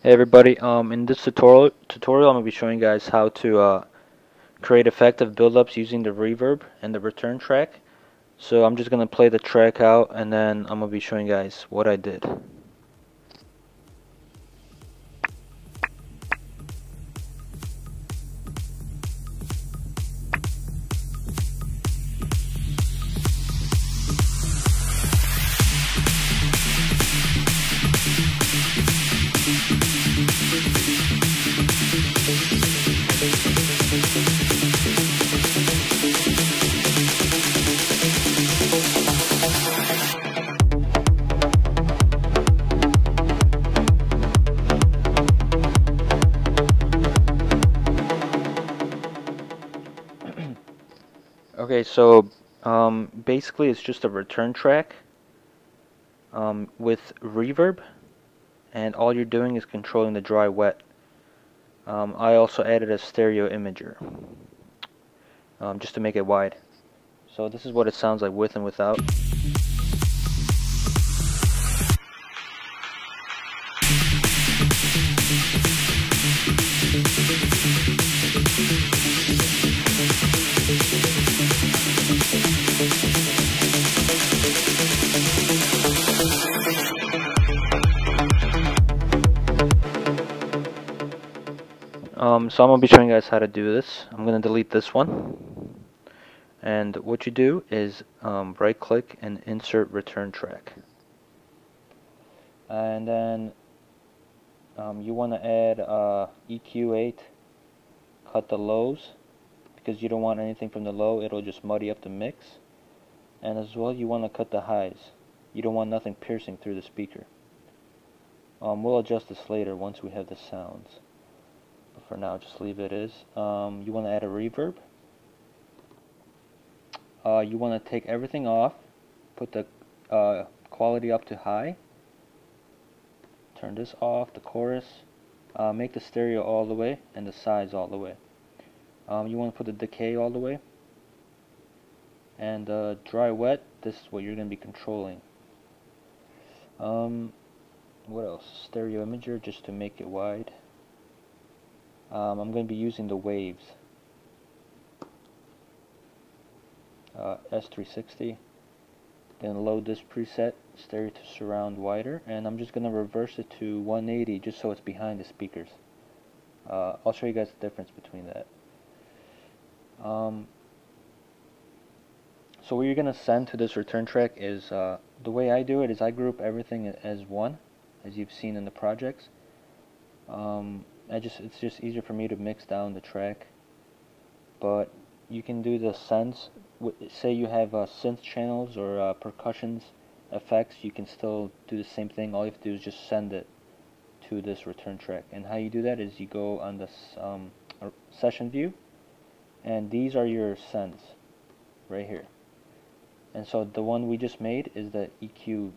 Hey everybody, in this tutorial I'm going to be showing you guys how to create effective build-ups using the reverb and the return track. So I'm just going to play the track out and then I'm going to be showing you guys what I did. Okay, so basically it's just a return track with reverb, and all you're doing is controlling the dry wet. I also added a stereo imager just to make it wide. So this is what it sounds like with and without. So I'm going to be showing you guys how to do this. I'm going to delete this one. And what you do is right click and insert return track. And then you want to add EQ8, cut the lows, because you don't want anything from the low, it'll just muddy up the mix. And as well you want to cut the highs. You don't want nothing piercing through the speaker. We'll adjust this later once we have the sounds. But for now, just leave it as. You want to add a reverb. You want to take everything off, put the quality up to high, turn this off, the chorus, make the stereo all the way and the size all the way. You want to put the decay all the way, and dry wet, this is what you're going to be controlling. What else? Stereo imager just to make it wide. I'm going to be using the waves. S360. Then load this preset, stereo to surround wider, and I'm just going to reverse it to 180 just so it's behind the speakers. I'll show you guys the difference between that. So what you're going to send to this return track is, the way I do it is I group everything as one, as you've seen in the projects. It's just easier for me to mix down the track, but you can do the sends. Say you have synth channels or percussions effects, you can still do the same thing. All you have to do is just send it to this return track. And how you do that is you go on this session view, and these are your sends right here. And so the one we just made is the EQ,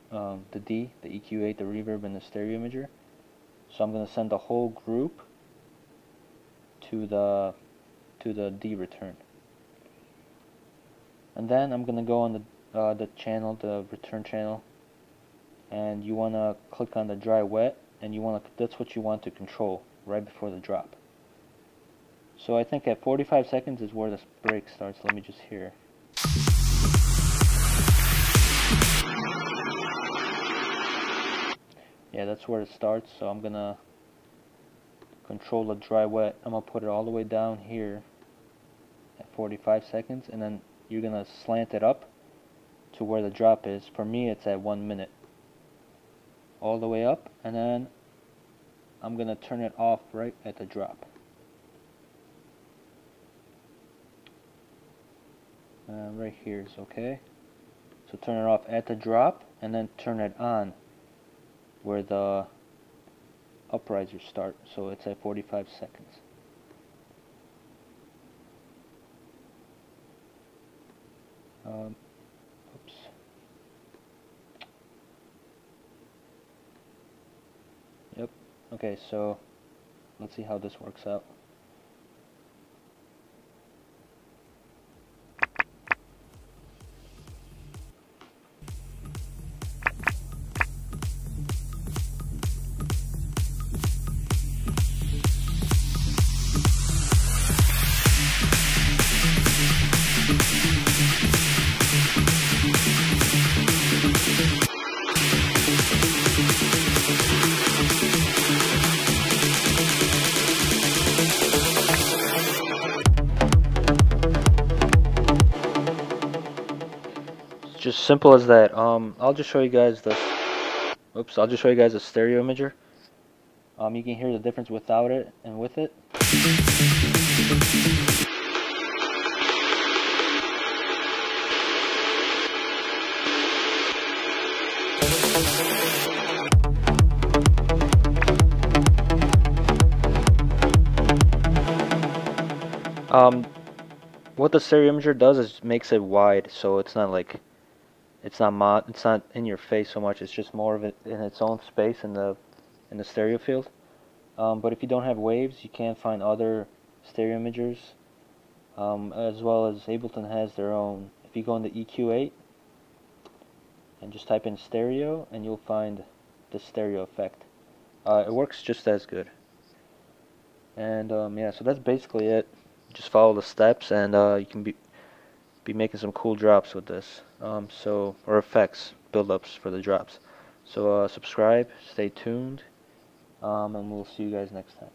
the D, the EQ8, the reverb, and the stereo imager. So I'm going to send the whole group to the D return. And then I'm going to go on the channel, the return channel, and you want to click on the dry wet, and that's what you want to control right before the drop. So I think at 45 seconds is where this break starts. Let me just hear. Yeah, that's where it starts. So I'm going to control the dry wet. I'm going to put it all the way down here at 45 seconds, and then you're going to slant it up to where the drop is. For me, it's at 1 minute. All the way up, and then I'm going to turn it off right at the drop. Right here is okay. So turn it off at the drop, and then turn it on where the uprisers start. So it's at 45 seconds. Oops. Yep. Okay, so let's see how this works out. just simple as that. I'll just show you guys the. Oops, I'll just show you guys a stereo imager. You can hear the difference without it and with it. What the stereo imager does is makes it wide, so it's not like it's not in your face so much. It's just more of it in its own space in the stereo field. But if you don't have waves, you can find other stereo imagers, as well as Ableton has their own. If you go into EQ8 and just type in stereo, and you'll find the stereo effect. It works just as good. And yeah, so that's basically it. Just follow the steps, and you can be making some cool drops with this. Or effects, build-ups for the drops. So subscribe, stay tuned, and we'll see you guys next time.